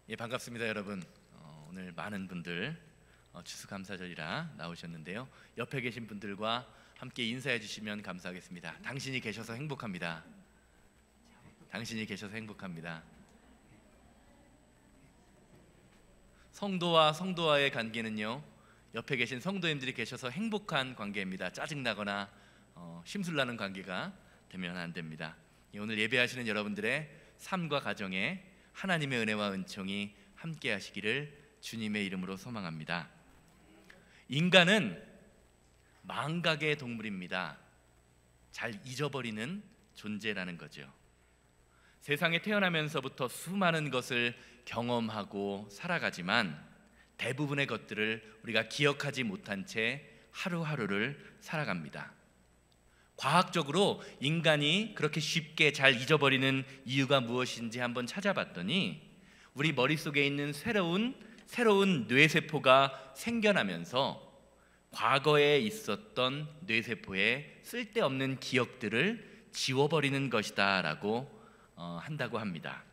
예, 반갑습니다, 여러분. 오늘 많은 분들 추수감사절이라 나오셨는데요. 옆에 계신 분들과 함께 인사해 주시면 감사하겠습니다. 당신이 계셔서 행복합니다. 당신이 계셔서 행복합니다. 성도와 성도와의 관계는요, 옆에 계신 성도님들이 계셔서 행복한 관계입니다. 짜증나거나 심술나는 관계가 되면 안 됩니다. 오늘 예배하시는 여러분들의 삶과 가정에 하나님의 은혜와 은총이 함께 하시기를 주님의 이름으로 소망합니다. 인간은 망각의 동물입니다. 잘 잊어버리는 존재라는 거죠. 세상에 태어나면서부터 수많은 것을 경험하고 살아가지만 대부분의 것들을 우리가 기억하지 못한 채 하루하루를 살아갑니다. 과학적으로 인간이 그렇게 쉽게 잘 잊어버리는 이유가 무엇인지 한번 찾아봤더니 우리 머릿속에 있는 새로운 뇌세포가 생겨나면서 과거에 있었던 뇌세포의 쓸데없는 기억들을 지워버리는 것이다 라고 한다고 합니다.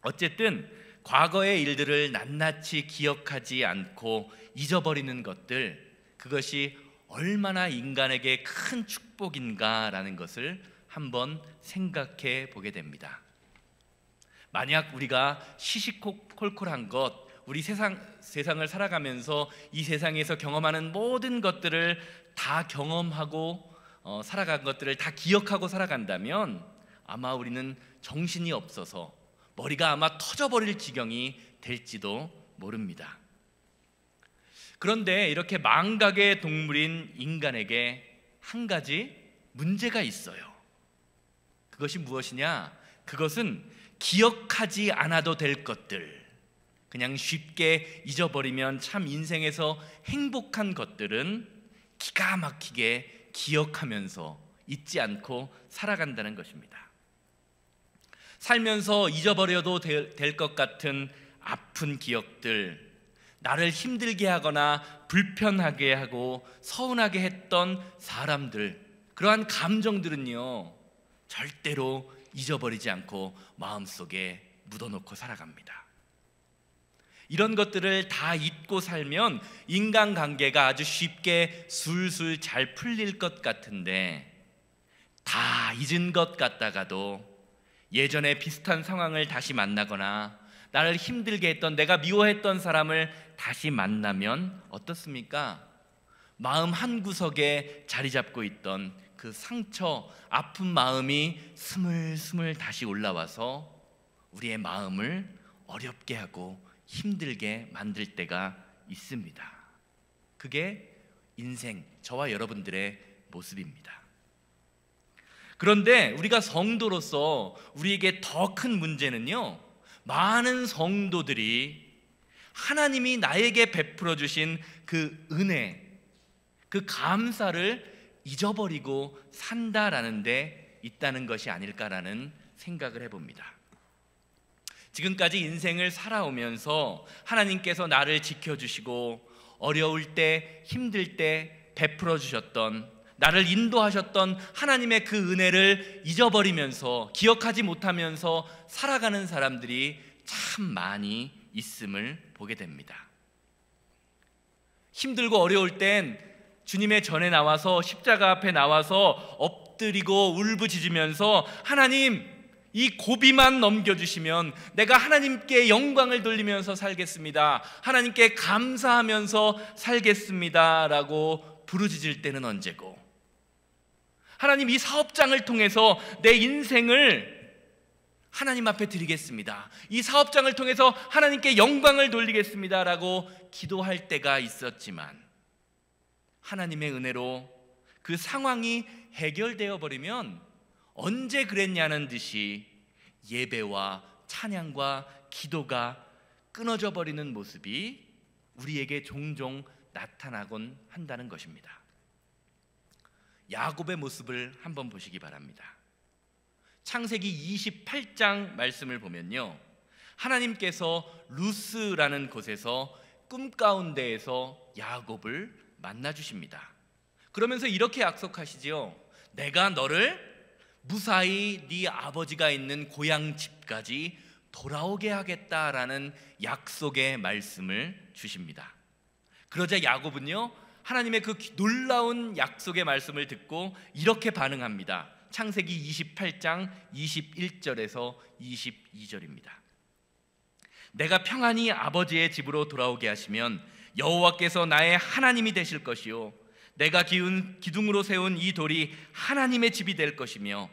어쨌든 과거의 일들을 낱낱이 기억하지 않고 잊어버리는 것들, 그것이 얼마나 인간에게 큰 축복인가라는 것을 한번 생각해 보게 됩니다. 만약 우리가 시시콜콜한 것, 우리 세상을 살아가면서 이 세상에서 경험하는 모든 것들을 다 경험하고 살아간 것들을 다 기억하고 살아간다면 아마 우리는 정신이 없어서 머리가 아마 터져버릴 지경이 될지도 모릅니다. 그런데 이렇게 망각의 동물인 인간에게 한 가지 문제가 있어요. 그것이 무엇이냐? 그것은 기억하지 않아도 될 것들, 그냥 쉽게 잊어버리면 참 인생에서 행복한 것들은 기가 막히게 기억하면서 잊지 않고 살아간다는 것입니다. 살면서 잊어버려도 될 것 같은 아픈 기억들, 나를 힘들게 하거나 불편하게 하고 서운하게 했던 사람들, 그러한 감정들은요 절대로 잊어버리지 않고 마음속에 묻어놓고 살아갑니다. 이런 것들을 다 잊고 살면 인간관계가 아주 쉽게 술술 잘 풀릴 것 같은데, 다 잊은 것 같다가도 예전에 비슷한 상황을 다시 만나거나 나를 힘들게 했던, 내가 미워했던 사람을 다시 만나면 어떻습니까? 마음 한구석에 자리 잡고 있던 그 상처, 아픈 마음이 스물스물 다시 올라와서 우리의 마음을 어렵게 하고 힘들게 만들 때가 있습니다. 그게 인생, 저와 여러분들의 모습입니다. 그런데 우리가 성도로서 우리에게 더 큰 문제는요, 많은 성도들이 하나님이 나에게 베풀어 주신 그 은혜, 그 감사를 잊어버리고 산다라는 데 있다는 것이 아닐까라는 생각을 해봅니다. 지금까지 인생을 살아오면서 하나님께서 나를 지켜주시고 어려울 때, 힘들 때 베풀어 주셨던, 나를 인도하셨던 하나님의 그 은혜를 잊어버리면서, 기억하지 못하면서 살아가는 사람들이 참 많이 있음을 보게 됩니다. 힘들고 어려울 땐 주님의 전에 나와서, 십자가 앞에 나와서 엎드리고 울부짖으면서 하나님, 이 고비만 넘겨주시면 내가 하나님께 영광을 돌리면서 살겠습니다, 하나님께 감사하면서 살겠습니다 라고 부르짖을 때는 언제고, 하나님, 이 사업장을 통해서 내 인생을 하나님 앞에 드리겠습니다, 이 사업장을 통해서 하나님께 영광을 돌리겠습니다 라고 기도할 때가 있었지만, 하나님의 은혜로 그 상황이 해결되어 버리면 언제 그랬냐는 듯이 예배와 찬양과 기도가 끊어져 버리는 모습이 우리에게 종종 나타나곤 한다는 것입니다. 야곱의 모습을 한번 보시기 바랍니다. 창세기 28장 말씀을 보면요, 하나님께서 루스라는 곳에서 꿈 가운데에서 야곱을 만나 주십니다. 그러면서 이렇게 약속하시지요. 내가 너를 무사히 네 아버지가 있는 고향 집까지 돌아오게 하겠다라는 약속의 말씀을 주십니다. 그러자 야곱은요, 하나님의 그 놀라운 약속의 말씀을 듣고 이렇게 반응합니다. 창세기 28장 21절에서 22절입니다. 내가 평안히 아버지의 집으로 돌아오게 하시면 여호와께서 나의 하나님이 되실 것이요 내가 기둥으로 세운 이 돌이 하나님의 집이 될 것이며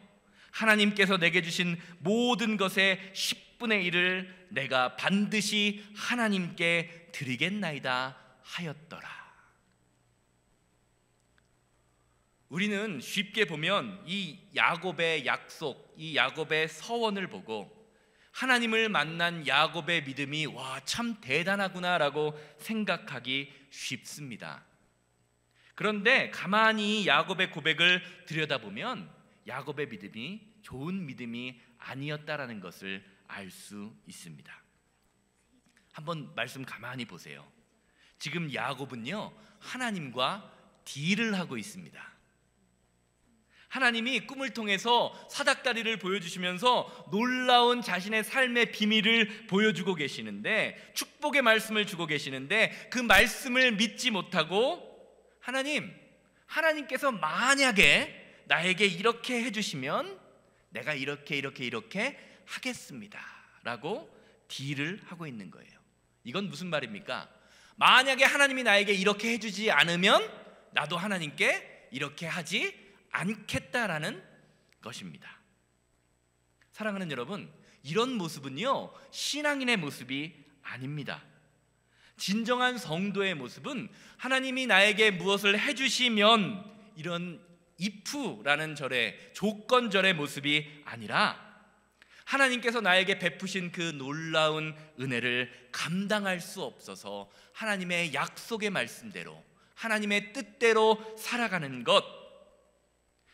하나님께서 내게 주신 모든 것의 10분의 1을 내가 반드시 하나님께 드리겠나이다 하였더라. 우리는 쉽게 보면 이 야곱의 약속, 이 야곱의 서원을 보고 하나님을 만난 야곱의 믿음이 와, 참 대단하구나라고 생각하기 쉽습니다. 그런데 가만히 야곱의 고백을 들여다보면 야곱의 믿음이 좋은 믿음이 아니었다라는 것을 알 수 있습니다. 한번 말씀 가만히 보세요. 지금 야곱은요, 하나님과 딜을 하고 있습니다. 하나님이 꿈을 통해서 사닥다리를 보여주시면서 놀라운 자신의 삶의 비밀을 보여주고 계시는데, 축복의 말씀을 주고 계시는데 그 말씀을 믿지 못하고 하나님께서 만약에 나에게 이렇게 해주시면 내가 이렇게 하겠습니다 라고 딜을 하고 있는 거예요. 이건 무슨 말입니까? 만약에 하나님이 나에게 이렇게 해주지 않으면 나도 하나님께 이렇게 하지 않겠다라는 것입니다. 사랑하는 여러분, 이런 모습은요, 신앙인의 모습이 아닙니다. 진정한 성도의 모습은 하나님이 나에게 무엇을 해주시면, 이런 if라는 절의 조건절의 모습이 아니라 하나님께서 나에게 베푸신 그 놀라운 은혜를 감당할 수 없어서 하나님의 약속의 말씀대로, 하나님의 뜻대로 살아가는 것,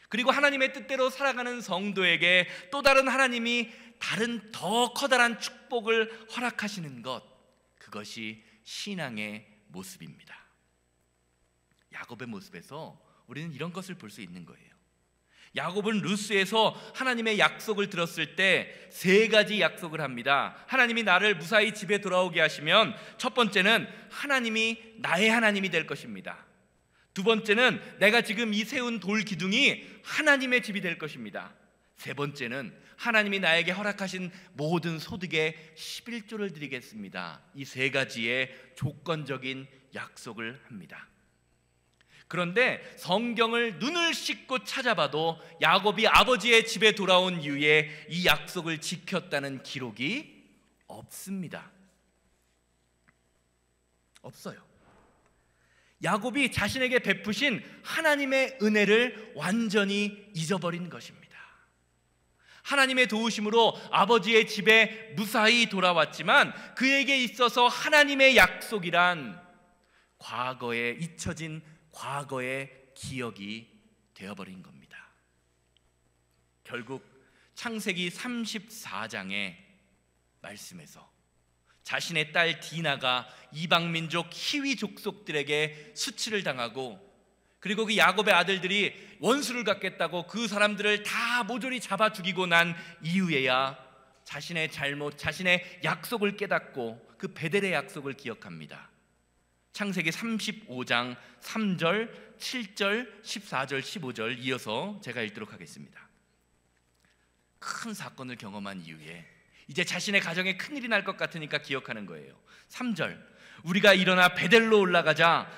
그리고 하나님의 뜻대로 살아가는 성도에게 또 다른 하나님이 다른 더 커다란 축복을 허락하시는 것, 그것이 신앙의 모습입니다. 야곱의 모습에서 우리는 이런 것을 볼 수 있는 거예요. 야곱은 루스에서 하나님의 약속을 들었을 때 세 가지 약속을 합니다. 하나님이 나를 무사히 집에 돌아오게 하시면 첫 번째는 하나님이 나의 하나님이 될 것입니다. 두 번째는 내가 지금 이 세운 돌 기둥이 하나님의 집이 될 것입니다. 세 번째는 하나님이 나에게 허락하신 모든 소득의 11조를 드리겠습니다. 이 세 가지의 조건적인 약속을 합니다. 그런데 성경을 눈을 씻고 찾아봐도 야곱이 아버지의 집에 돌아온 이후에 이 약속을 지켰다는 기록이 없습니다. 없어요. 야곱이 자신에게 베푸신 하나님의 은혜를 완전히 잊어버린 것입니다. 하나님의 도우심으로 아버지의 집에 무사히 돌아왔지만 그에게 있어서 하나님의 약속이란 과거에 잊혀진 과거의 기억이 되어버린 겁니다. 결국 창세기 34장의 말씀에서 자신의 딸 디나가 이방민족 히위 족속들에게 수치를 당하고, 그리고 그 야곱의 아들들이 원수를 갖겠다고 그 사람들을 다 모조리 잡아 죽이고 난 이후에야 자신의 잘못, 자신의 약속을 깨닫고 그 베델의 약속을 기억합니다. 창세기 35장 3절, 7절, 14절, 15절 이어서 제가 읽도록 하겠습니다. 큰 사건을 경험한 이후에 이제 자신의 가정에 큰일이 날 것 같으니까 기억하는 거예요. 3절, 우리가 일어나 베델로 올라가자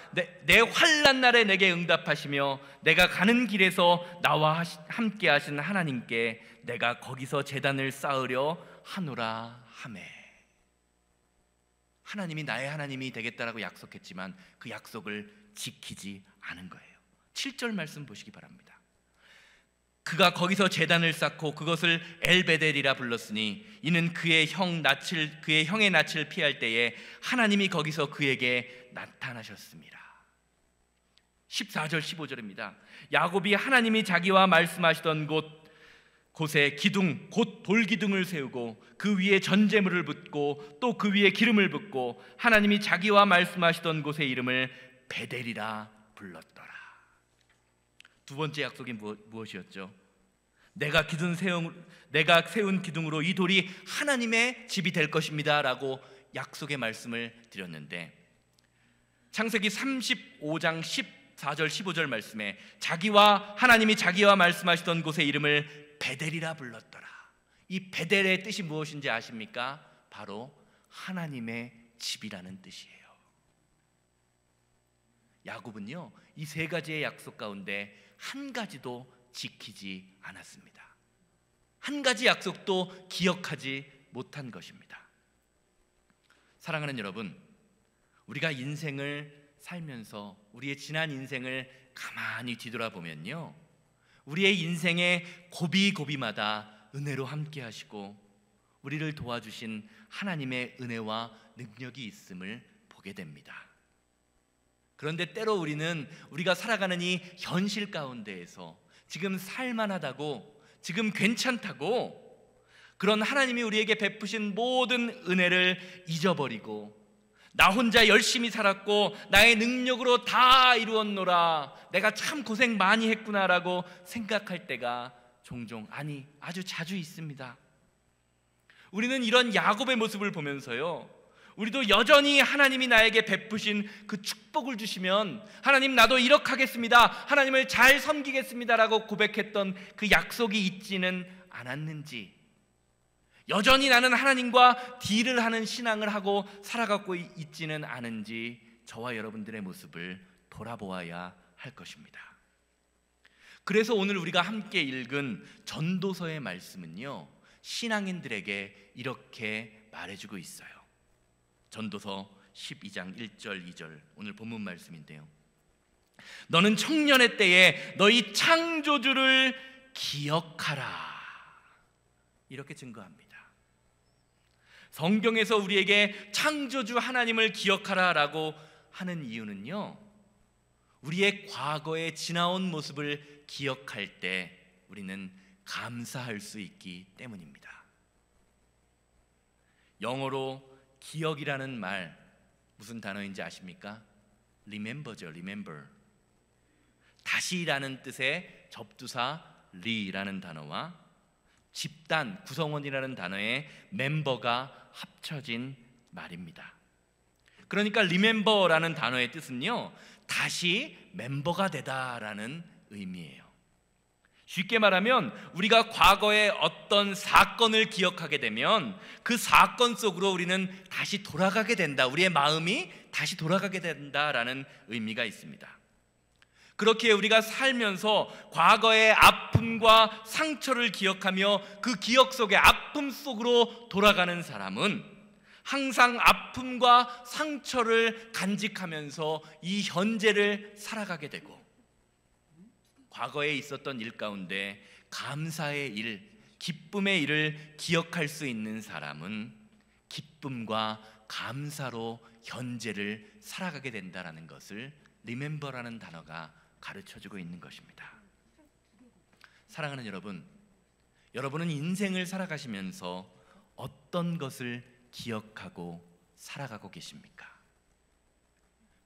내 환난 날에 내게 응답하시며 내가 가는 길에서 나와 함께 하신 하나님께 내가 거기서 제단을 쌓으려 하노라 하매. 하나님이 나의 하나님이 되겠다라고 약속했지만 그 약속을 지키지 않은 거예요. 7절 말씀 보시기 바랍니다. 그가 거기서 제단을 쌓고 그것을 엘베델이라 불렀으니 이는 그의 형의 낯을 피할 때에 하나님이 거기서 그에게 나타나셨습니다. 14절 15절입니다. 야곱이 하나님이 자기와 말씀하시던 곳에 기둥 곧 돌기둥을 세우고 그 위에 전제물을 붓고 또 그 위에 기름을 붓고 하나님이 자기와 말씀하시던 곳의 이름을 베델이라 불렀더라. 두 번째 약속이 무엇이었죠? 내가 세운 기둥으로 이 돌이 하나님의 집이 될 것입니다 라고 약속의 말씀을 드렸는데, 창세기 35장 14절 15절 말씀에 하나님이 자기와 말씀하시던 곳의 이름을 베델이라 불렀더라. 이 베델의 뜻이 무엇인지 아십니까? 바로 하나님의 집이라는 뜻이에요. 야곱은요, 이 세 가지의 약속 가운데 한 가지도 지키지 않았습니다. 한 가지 약속도 기억하지 못한 것입니다. 사랑하는 여러분, 우리가 인생을 살면서 우리의 지난 인생을 가만히 뒤돌아보면요, 우리의 인생의 고비고비마다 은혜로 함께 하시고 우리를 도와주신 하나님의 은혜와 능력이 있음을 보게 됩니다. 그런데 때로 우리가 살아가는 이 현실 가운데에서 지금 살만하다고, 지금 괜찮다고 그런 하나님이 우리에게 베푸신 모든 은혜를 잊어버리고, 나 혼자 열심히 살았고 나의 능력으로 다 이루었노라, 내가 참 고생 많이 했구나라고 생각할 때가 종종, 아니 아주 자주 있습니다. 우리는 이런 야곱의 모습을 보면서요, 우리도 여전히 하나님이 나에게 베푸신 그 축복을 주시면 하나님 나도 이렇게 하겠습니다, 하나님을 잘 섬기겠습니다 라고 고백했던 그 약속이 있지는 않았는지, 여전히 나는 하나님과 딜을 하는 신앙을 하고 살아가고 있지는 않은지 저와 여러분들의 모습을 돌아보아야 할 것입니다. 그래서 오늘 우리가 함께 읽은 전도서의 말씀은요, 신앙인들에게 이렇게 말해주고 있어요. 전도서 12장 1절 2절 오늘 본문 말씀인데요, 너는 청년의 때에 너희 창조주를 기억하라, 이렇게 증거합니다. 성경에서 우리에게 창조주 하나님을 기억하라 라고 하는 이유는요, 우리의 과거에 지나온 모습을 기억할 때 우리는 감사할 수 있기 때문입니다. 영어로 기억이라는 말 무슨 단어인지 아십니까? remember죠. remember. 다시라는 뜻의 접두사 리라는 단어와 집단, 구성원이라는 단어의 멤버가 합쳐진 말입니다. 그러니까 remember라는 단어의 뜻은요, 다시 멤버가 되다라는 의미예요. 쉽게 말하면 우리가 과거의 어떤 사건을 기억하게 되면 그 사건 속으로 우리는 다시 돌아가게 된다, 우리의 마음이 다시 돌아가게 된다라는 의미가 있습니다. 그렇게 우리가 살면서 과거의 아픔과 상처를 기억하며 그 기억 속의 아픔 속으로 돌아가는 사람은 항상 아픔과 상처를 간직하면서 이 현재를 살아가게 되고, 과거에 있었던 일 가운데 감사의 일, 기쁨의 일을 기억할 수 있는 사람은 기쁨과 감사로 현재를 살아가게 된다는 것을 remember라는 단어가 가르쳐주고 있는 것입니다. 사랑하는 여러분, 여러분은 인생을 살아가시면서 어떤 것을 기억하고 살아가고 계십니까?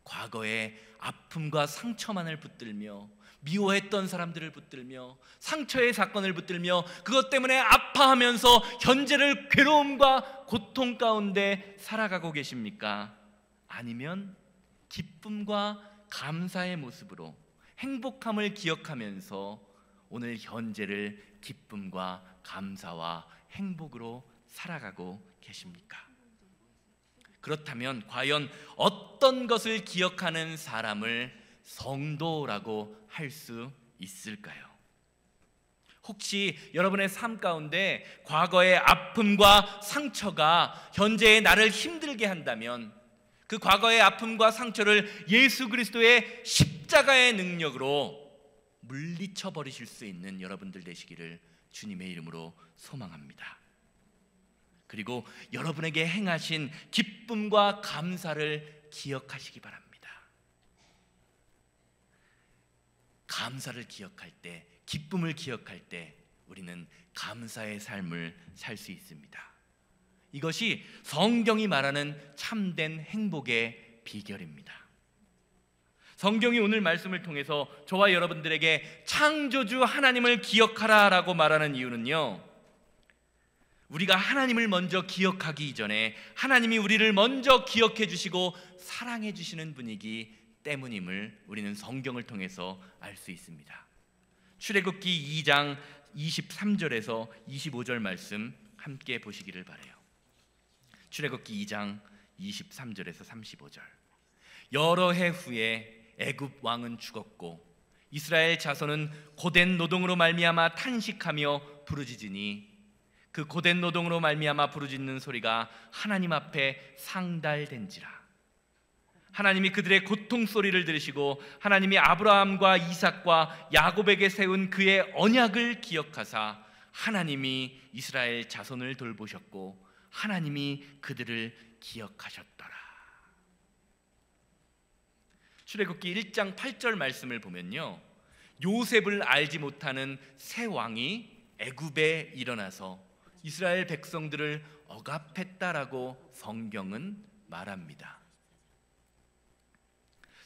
과거의 아픔과 상처만을 붙들며, 미워했던 사람들을 붙들며, 상처의 사건을 붙들며 그것 때문에 아파하면서 현재를 괴로움과 고통 가운데 살아가고 계십니까? 아니면 기쁨과 감사의 모습으로 행복함을 기억하면서 오늘 현재를 기쁨과 감사와 행복으로 살아가고 계십니까? 그렇다면 과연 어떤 것을 기억하는 사람을 성도라고 할 수 있을까요? 혹시 여러분의 삶 가운데 과거의 아픔과 상처가 현재의 나를 힘들게 한다면 그 과거의 아픔과 상처를 예수 그리스도의 십자가의 능력으로 물리쳐 버리실 수 있는 여러분들 되시기를 주님의 이름으로 소망합니다. 그리고 여러분에게 행하신 기쁨과 감사를 기억하시기 바랍니다. 감사를 기억할 때, 기쁨을 기억할 때 우리는 감사의 삶을 살 수 있습니다. 이것이 성경이 말하는 참된 행복의 비결입니다. 성경이 오늘 말씀을 통해서 저와 여러분들에게 창조주 하나님을 기억하라라고 말하는 이유는요, 우리가 하나님을 먼저 기억하기 이전에 하나님이 우리를 먼저 기억해 주시고 사랑해 주시는 분이기 때문임을 우리는 성경을 통해서 알 수 있습니다. 출애굽기 2장 23절에서 25절 말씀 함께 보시기를 바라요. 출애굽기 2장 23절에서 35절. 여러 해 후에 애굽 왕은 죽었고 이스라엘 자손은 고된 노동으로 말미암아 탄식하며 부르짖으니 그 고된 노동으로 말미암아 부르짖는 소리가 하나님 앞에 상달된지라. 하나님이 그들의 고통 소리를 들으시고 하나님이 아브라함과 이삭과 야곱에게 세운 그의 언약을 기억하사 하나님이 이스라엘 자손을 돌보셨고 하나님이 그들을 기억하셨더라. 출애굽기 1장 8절 말씀을 보면요, 요셉을 알지 못하는 새 왕이 애굽에 일어나서 이스라엘 백성들을 억압했다라고 성경은 말합니다.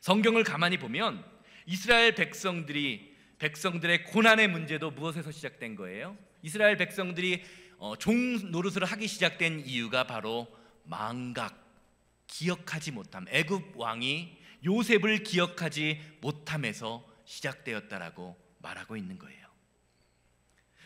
성경을 가만히 보면 이스라엘 백성들의 고난의 문제도 무엇에서 시작된 거예요? 이스라엘 백성들이 종 노릇을 하기 시작된 이유가 바로 망각, 기억하지 못함, 애굽 왕이 요셉을 기억하지 못함에서 시작되었다라고 말하고 있는 거예요.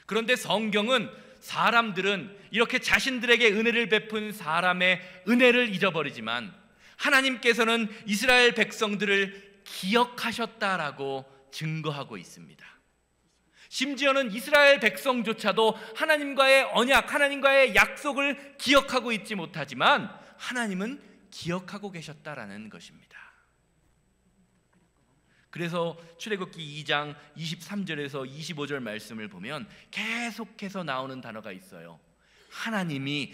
그런데 성경은 사람들은 이렇게 자신들에게 은혜를 베푼 사람의 은혜를 잊어버리지만 하나님께서는 이스라엘 백성들을 기억하셨다라고 증거하고 있습니다. 심지어는 이스라엘 백성조차도 하나님과의 언약, 하나님과의 약속을 기억하고 있지 못하지만 하나님은 기억하고 계셨다라는 것입니다. 그래서 출애굽기 2장 23절에서 25절 말씀을 보면 계속해서 나오는 단어가 있어요. 하나님이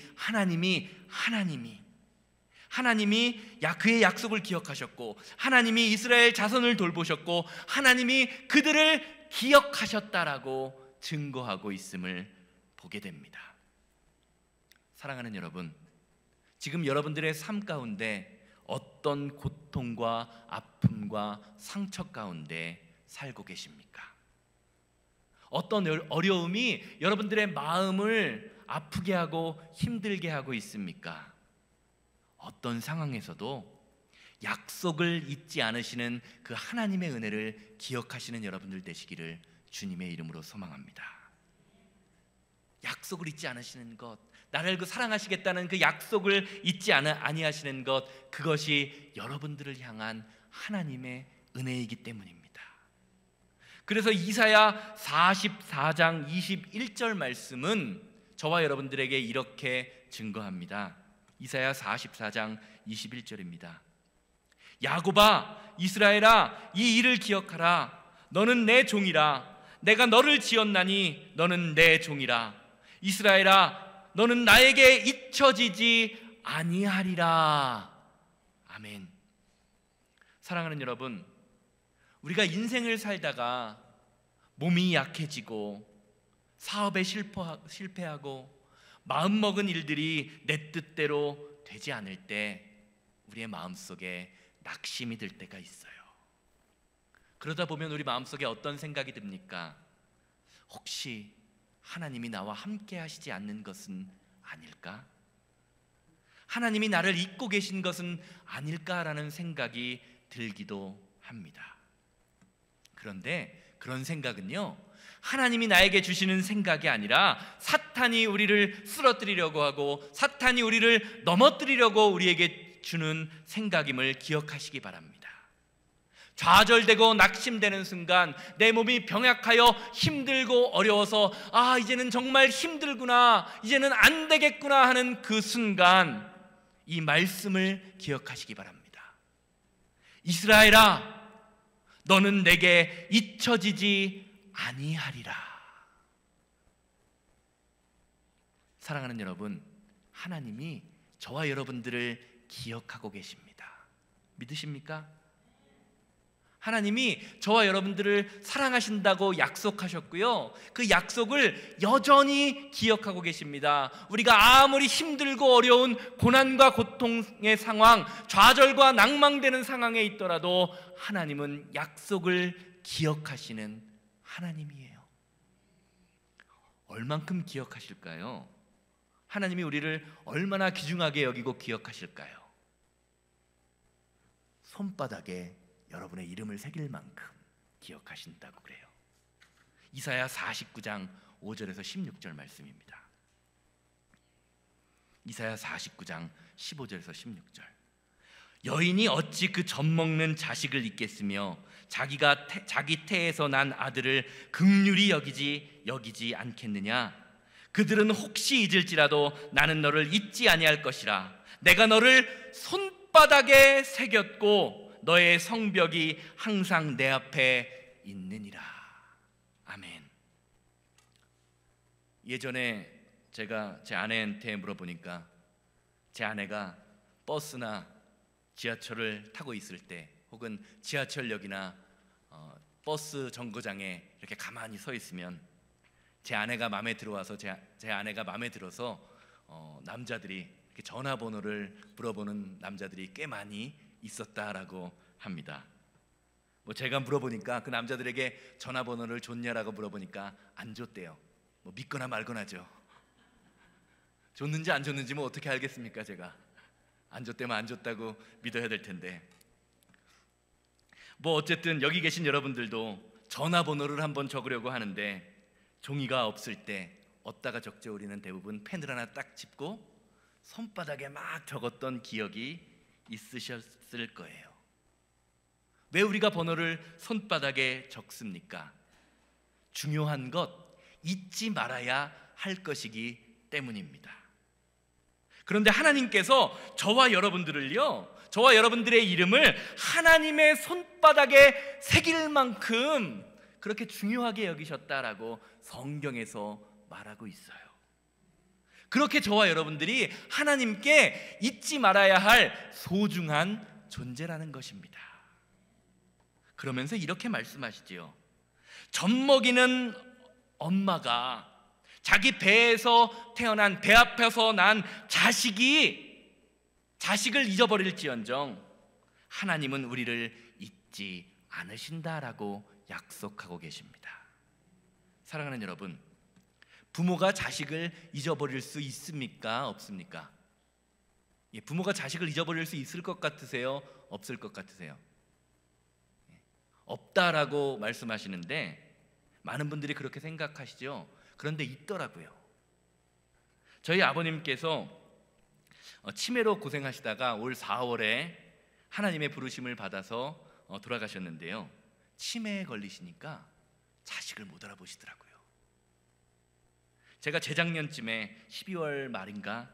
그의 약속을 기억하셨고 하나님이 이스라엘 자손을 돌보셨고 하나님이 그들을 기억하셨다라고 증거하고 있음을 보게 됩니다. 사랑하는 여러분, 지금 여러분들의 삶 가운데 어떤 고통과 아픔과 상처 가운데 살고 계십니까? 어떤 어려움이 여러분들의 마음을 아프게 하고 힘들게 하고 있습니까? 어떤 상황에서도 약속을 잊지 않으시는 그 하나님의 은혜를 기억하시는 여러분들 되시기를 주님의 이름으로 소망합니다. 약속을 잊지 않으시는 것, 나를 사랑하시겠다는 그 약속을 잊지 아니하시는 것, 그것이 여러분들을 향한 하나님의 은혜이기 때문입니다. 그래서 이사야 44장 21절 말씀은 저와 여러분들에게 이렇게 증거합니다. 이사야 44장 21절입니다. 야곱아, 이스라엘아, 이 일을 기억하라. 너는 내 종이라. 내가 너를 지었나니 너는 내 종이라. 이스라엘아, 너는 나에게 잊혀지지 아니하리라. 아멘. 사랑하는 여러분, 우리가 인생을 살다가 몸이 약해지고 사업에 실패하고 마음먹은 일들이 내 뜻대로 되지 않을 때 우리의 마음속에 낙심이 들 때가 있어요. 그러다 보면 우리 마음속에 어떤 생각이 듭니까? 혹시 하나님이 나와 함께 하시지 않는 것은 아닐까? 하나님이 나를 잊고 계신 것은 아닐까라는 생각이 들기도 합니다. 그런데 그런 생각은요, 하나님이 나에게 주시는 생각이 아니라 사탄이 우리를 쓰러뜨리려고 하고 사탄이 우리를 넘어뜨리려고 우리에게 주는 생각임을 기억하시기 바랍니다. 좌절되고 낙심되는 순간, 내 몸이 병약하여 힘들고 어려워서 이제는 정말 힘들구나, 이제는 안 되겠구나 하는 그 순간 이 말씀을 기억하시기 바랍니다. 이스라엘아, 너는 내게 잊혀지지 아니하리라. 사랑하는 여러분, 하나님이 저와 여러분들을 기억하고 계십니다. 믿으십니까? 하나님이 저와 여러분들을 사랑하신다고 약속하셨고요, 그 약속을 여전히 기억하고 계십니다. 우리가 아무리 힘들고 어려운 고난과 고통의 상황, 좌절과 낭망되는 상황에 있더라도 하나님은 약속을 기억하시는 하나님이에요. 얼만큼 기억하실까요? 하나님이 우리를 얼마나 귀중하게 여기고 기억하실까요? 손바닥에 여러분의 이름을 새길 만큼 기억하신다고 그래요. 이사야 49장 5절에서 16절 말씀입니다. 이사야 49장 15절에서 16절. 여인이 어찌 그 젖먹는 자식을 잊겠으며 자기 태에서 난 아들을 긍휼히 여기지 않겠느냐? 그들은 혹시 잊을지라도 나는 너를 잊지 아니할 것이라. 내가 너를 손바닥에 새겼고 너의 성벽이 항상 내 앞에 있느니라. 아멘. 예전에 제가 제 아내한테 물어보니까 제 아내가 버스나 지하철을 타고 있을 때, 혹은 지하철역이나 버스 정거장에 이렇게 가만히 서 있으면 제 아내가 마음에 들어와서 제 아내가 마음에 들어서 남자들이 이렇게 전화번호를 물어보는 남자들이 꽤 많이 있었다라고 합니다. 뭐 제가 물어보니까, 그 남자들에게 전화번호를 줬냐라고 물어보니까 안 줬대요. 뭐 믿거나 말거나죠. 줬는지 안 줬는지 뭐 어떻게 알겠습니까? 제가 안 줬다면 안 줬다고 믿어야 될 텐데. 뭐 어쨌든 여기 계신 여러분들도 전화번호를 한번 적으려고 하는데 종이가 없을 때 어디다가 적죠? 우리는 대부분 펜을 하나 딱 짚고 손바닥에 막 적었던 기억이 있으셨을 거예요. 왜 우리가 번호를 손바닥에 적습니까? 중요한 것, 잊지 말아야 할 것이기 때문입니다. 그런데 하나님께서 저와 여러분들의 이름을 하나님의 손바닥에 새길 만큼 그렇게 중요하게 여기셨다라고 성경에서 말하고 있어요. 그렇게 저와 여러분들이 하나님께 잊지 말아야 할 소중한 존재라는 것입니다. 그러면서 이렇게 말씀하시지요. 젖먹이는 엄마가 자기 배에서 태어난, 배 앞에서 난 자식을 잊어버릴지언정 하나님은 우리를 잊지 않으신다라고 약속하고 계십니다. 사랑하는 여러분, 부모가 자식을 잊어버릴 수 있습니까? 없습니까? 부모가 자식을 잊어버릴 수 있을 것 같으세요? 없을 것 같으세요? 없다라고 말씀하시는데 많은 분들이 그렇게 생각하시죠. 그런데 있더라고요. 저희 아버님께서 치매로 고생하시다가 올 4월에 하나님의 부르심을 받아서 돌아가셨는데요, 치매에 걸리시니까 자식을 못 알아보시더라고요. 제가 재작년쯤에 12월 말인가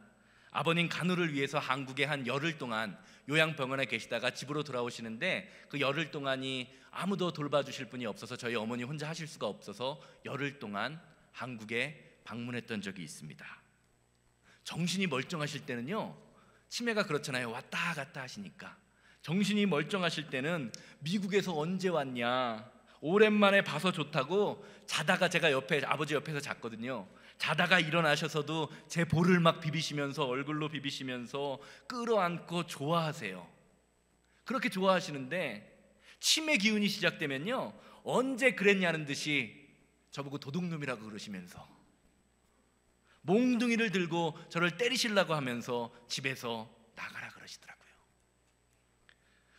아버님 간호를 위해서 한국에 한 열흘 동안 요양병원에 계시다가 집으로 돌아오시는데, 그 열흘 동안이 아무도 돌봐주실 분이 없어서 저희 어머니 혼자 하실 수가 없어서 열흘 동안 한국에 방문했던 적이 있습니다. 정신이 멀쩡하실 때는요, 치매가 그렇잖아요. 왔다 갔다 하시니까. 정신이 멀쩡하실 때는 미국에서 언제 왔냐, 오랜만에 봐서 좋다고 자다가, 제가 아버지 옆에서 잤거든요. 자다가 일어나셔서도 제 볼을 막 비비시면서, 얼굴로 비비시면서 끌어안고 좋아하세요. 그렇게 좋아하시는데 치매 기운이 시작되면요, 언제 그랬냐는 듯이 저보고 도둑놈이라고 그러시면서 몽둥이를 들고 저를 때리시려고 하면서 집에서 나가라 그러시더라고요.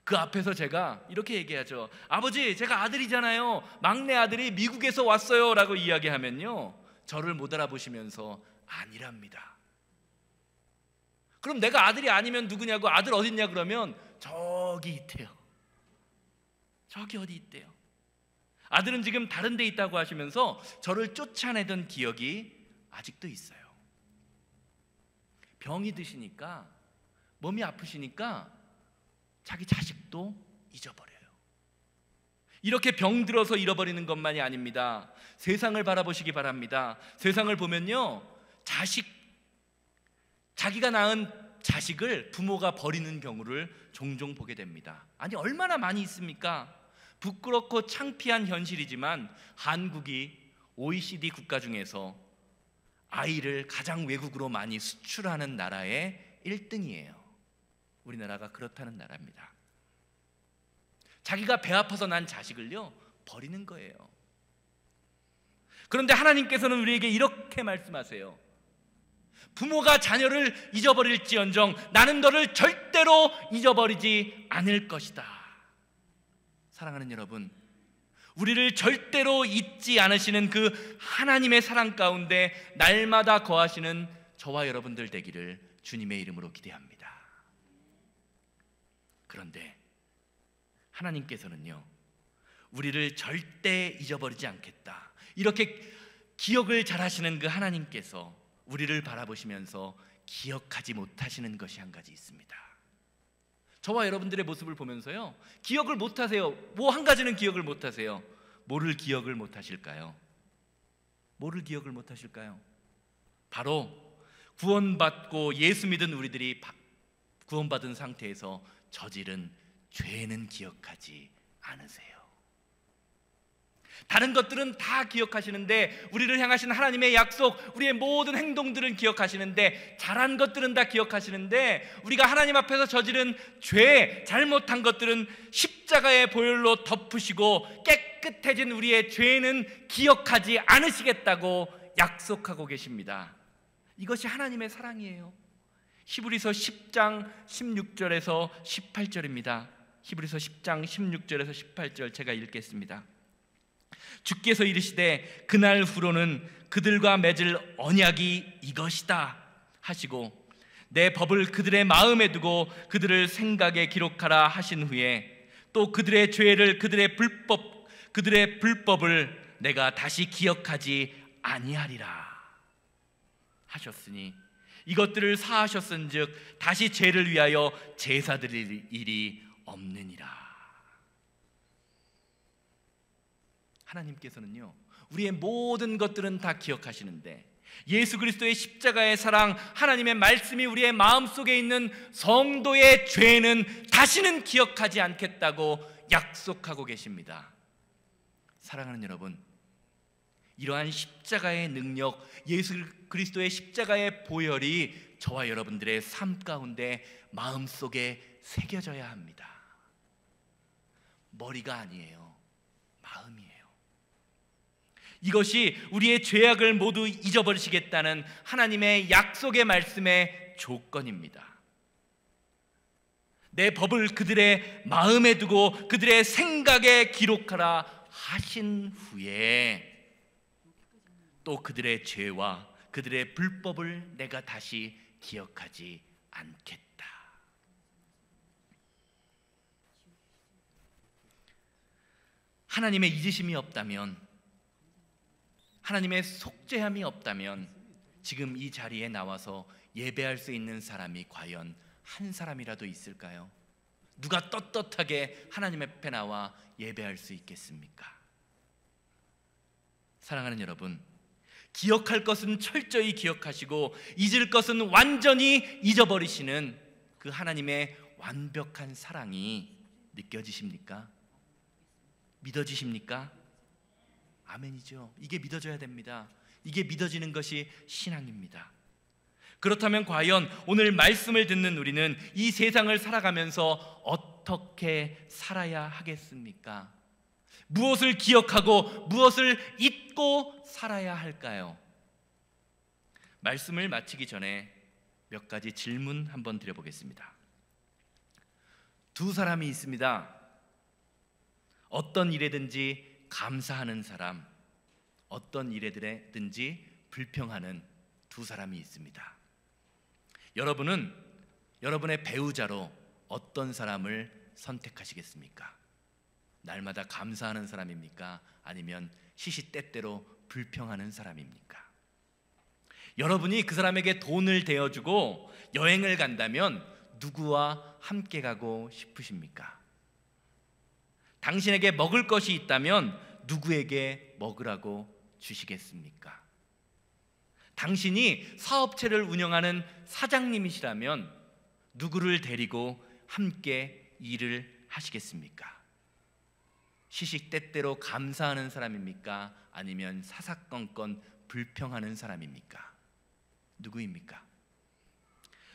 그 앞에서 제가 이렇게 얘기하죠. 아버지, 제가 아들이잖아요. 막내 아들이 미국에서 왔어요 라고 이야기하면요, 저를 못 알아보시면서 아니랍니다. 그럼 내가 아들이 아니면 누구냐고, 아들 어딨냐 그러면 저기 있대요. 저기 어디 있대요. 아들은 지금 다른 데 있다고 하시면서 저를 쫓아내던 기억이 아직도 있어요. 병이 드시니까, 몸이 아프시니까 자기 자식도 잊어버려요. 이렇게 병들어서 잃어버리는 것만이 아닙니다. 세상을 바라보시기 바랍니다. 세상을 보면요, 자기가 낳은 자식을 부모가 버리는 경우를 종종 보게 됩니다. 아니, 얼마나 많이 있습니까? 부끄럽고 창피한 현실이지만 한국이 OECD 국가 중에서 아이를 가장 외국으로 많이 수출하는 나라의 1등이에요. 우리나라가 그렇다는 나라입니다. 자기가 배 아파서 난 자식을요 버리는 거예요. 그런데 하나님께서는 우리에게 이렇게 말씀하세요. 부모가 자녀를 잊어버릴지언정 나는 너를 절대로 잊어버리지 않을 것이다. 사랑하는 여러분, 우리를 절대로 잊지 않으시는 그 하나님의 사랑 가운데 날마다 거하시는 저와 여러분들 되기를 주님의 이름으로 기대합니다. 그런데 하나님께서는요 우리를 절대 잊어버리지 않겠다, 이렇게 기억을 잘하시는 그 하나님께서 우리를 바라보시면서 기억하지 못하시는 것이 한 가지 있습니다. 저와 여러분들의 모습을 보면서요 기억을 못하세요. 뭐 한 가지는 기억을 못하세요. 뭐를 기억을 못하실까요? 뭐를 기억을 못하실까요? 바로 구원받고 예수 믿은 우리들이 구원받은 상태에서 저지른 죄는 기억하지 않으세요. 다른 것들은 다 기억하시는데, 우리를 향하신 하나님의 약속, 우리의 모든 행동들은 기억하시는데, 잘한 것들은 다 기억하시는데, 우리가 하나님 앞에서 저지른 죄, 잘못한 것들은 십자가의 보혈로 덮으시고 깨끗해진 우리의 죄는 기억하지 않으시겠다고 약속하고 계십니다. 이것이 하나님의 사랑이에요. 히브리서 10장 16절에서 18절입니다. 히브리서 10장 16절에서 18절 제가 읽겠습니다. 주께서 이르시되 그날 후로는 그들과 맺을 언약이 이것이다 하시고 내 법을 그들의 마음에 두고 그들을 생각에 기록하라 하신 후에 또 그들의 죄를 그들의 불법을 내가 다시 기억하지 아니하리라 하셨으니 이것들을 사하셨은즉 다시 죄를 위하여 제사 드릴 일이 없느니라. 하나님께서는요 우리의 모든 것들은 다 기억하시는데, 예수 그리스도의 십자가의 사랑, 하나님의 말씀이 우리의 마음속에 있는 성도의 죄는 다시는 기억하지 않겠다고 약속하고 계십니다. 사랑하는 여러분, 이러한 십자가의 능력, 예수 그리스도의 십자가의 보혈이 저와 여러분들의 삶 가운데 마음속에 새겨져야 합니다. 머리가 아니에요, 마음이에요. 이것이 우리의 죄악을 모두 잊어버리시겠다는 하나님의 약속의 말씀의 조건입니다. 내 법을 그들의 마음에 두고 그들의 생각에 기록하라 하신 후에 또 그들의 죄와 그들의 불법을 내가 다시 기억하지 않겠다. 하나님의 잊으심이 없다면, 하나님의 속죄함이 없다면 지금 이 자리에 나와서 예배할 수 있는 사람이 과연 한 사람이라도 있을까요? 누가 떳떳하게 하나님 앞에 나와 예배할 수 있겠습니까? 사랑하는 여러분, 기억할 것은 철저히 기억하시고 잊을 것은 완전히 잊어버리시는 그 하나님의 완벽한 사랑이 느껴지십니까? 믿어지십니까? 아멘이죠. 이게 믿어져야 됩니다. 이게 믿어지는 것이 신앙입니다. 그렇다면 과연 오늘 말씀을 듣는 우리는 이 세상을 살아가면서 어떻게 살아야 하겠습니까? 무엇을 기억하고 무엇을 잊고 살아야 할까요? 말씀을 마치기 전에 몇 가지 질문 한번 드려보겠습니다. 두 사람이 있습니다. 어떤 일에든지 감사하는 사람, 어떤 일에든지 불평하는 두 사람이 있습니다. 여러분은 여러분의 배우자로 어떤 사람을 선택하시겠습니까? 날마다 감사하는 사람입니까? 아니면 시시때때로 불평하는 사람입니까? 여러분이 그 사람에게 돈을 대어주고 여행을 간다면 누구와 함께 가고 싶으십니까? 당신에게 먹을 것이 있다면 누구에게 먹으라고 주시겠습니까? 당신이 사업체를 운영하는 사장님이시라면 누구를 데리고 함께 일을 하시겠습니까? 시시때때로 감사하는 사람입니까? 아니면 사사건건 불평하는 사람입니까? 누구입니까?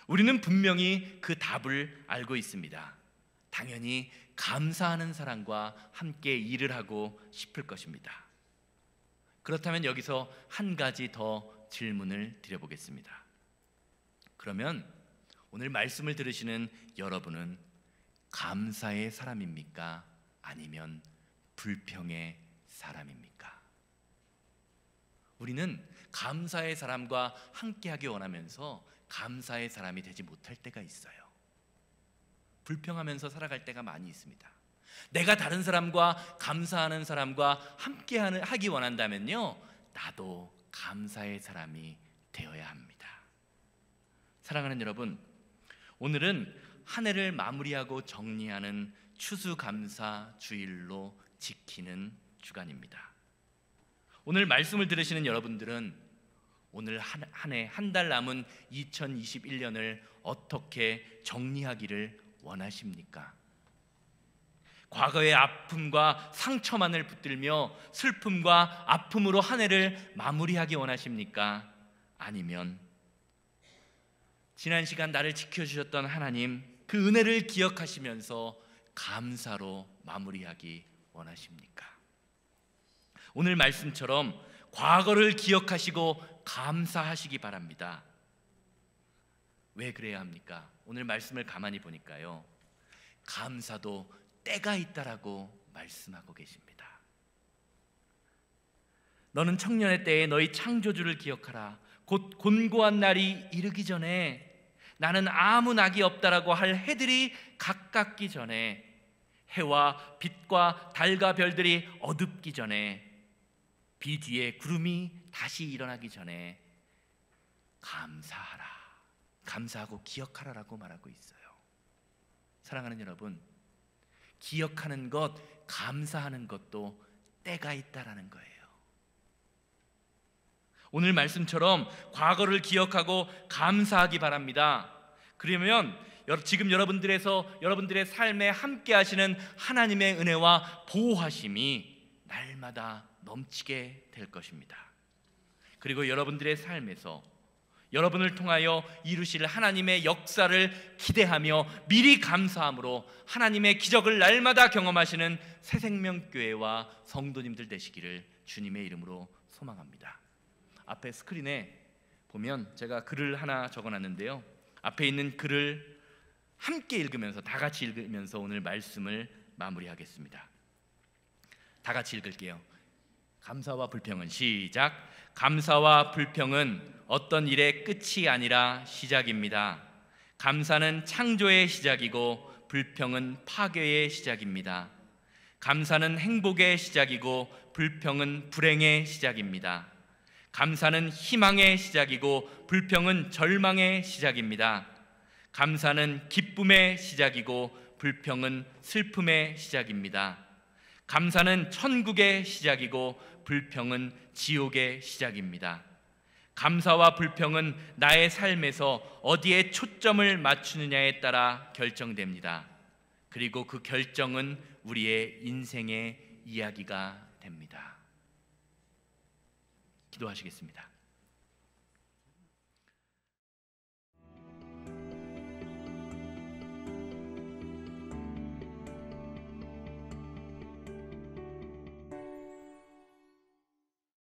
우리는 분명히 그 답을 알고 있습니다. 당연히 감사하는 사람과 함께 일을 하고 싶을 것입니다. 그렇다면 여기서 한 가지 더 질문을 드려보겠습니다. 그러면 오늘 말씀을 들으시는 여러분은 감사의 사람입니까? 아니면 불평의 사람입니까? 우리는 감사의 사람과 함께하기 원하면서 감사의 사람이 되지 못할 때가 있어요. 불평하면서 살아갈 때가 많이 있습니다. 내가 다른 사람과 감사하는 사람과 함께하기 원한다면요, 나도 감사의 사람이 되어야 합니다. 사랑하는 여러분, 오늘은 한 해를 마무리하고 정리하는 추수감사 주일로 지키는 주간입니다. 오늘 말씀을 들으시는 여러분들은 오늘 한 해, 한 달 남은 2021년을 어떻게 정리하기를 원하십니까? 과거의 아픔과 상처만을 붙들며 슬픔과 아픔으로 한 해를 마무리하기 원하십니까? 아니면 지난 시간 나를 지켜주셨던 하나님, 그 은혜를 기억하시면서 감사로 마무리하기 원하십니까? 오늘 말씀처럼 과거를 기억하시고 감사하시기 바랍니다. 왜 그래야 합니까? 오늘 말씀을 가만히 보니까요, 감사도 때가 있다라고 말씀하고 계십니다. 너는 청년의 때에 너희 창조주를 기억하라. 곧 곤고한 날이 이르기 전에, 나는 아무 낙이 없다라고 할 해들이 가깝기 전에, 해와 빛과 달과 별들이 어둡기 전에, 비 뒤에 구름이 다시 일어나기 전에 감사하라, 감사하고 기억하라라고 말하고 있어요. 사랑하는 여러분, 기억하는 것, 감사하는 것도 때가 있다라는 거예요. 오늘 말씀처럼 과거를 기억하고 감사하기 바랍니다. 그러면 지금 여러분들의 삶에 함께 하시는 하나님의 은혜와 보호하심이 날마다 넘치게 될 것입니다. 그리고 여러분들의 삶에서 여러분을 통하여 이루실 하나님의 역사를 기대하며 미리 감사함으로 하나님의 기적을 날마다 경험하시는 새생명교회와 성도님들 되시기를 주님의 이름으로 소망합니다. 앞에 스크린에 보면 제가 글을 하나 적어놨는데요, 앞에 있는 글을 함께 읽으면서, 다 같이 읽으면서 오늘 말씀을 마무리하겠습니다. 다 같이 읽을게요. 감사와 불평은, 시작. 감사와 불평은 어떤 일의 끝이 아니라 시작입니다. 감사는 창조의 시작이고 불평은 파괴의 시작입니다. 감사는 행복의 시작이고 불평은 불행의 시작입니다. 감사는 희망의 시작이고 불평은 절망의 시작입니다. 감사는 기쁨의 시작이고 불평은 슬픔의 시작입니다. 감사는 천국의 시작이고 불평은 지옥의 시작입니다. 감사와 불평은 나의 삶에서 어디에 초점을 맞추느냐에 따라 결정됩니다. 그리고 그 결정은 우리의 인생의 이야기가 됩니다. 기도하시겠습니다.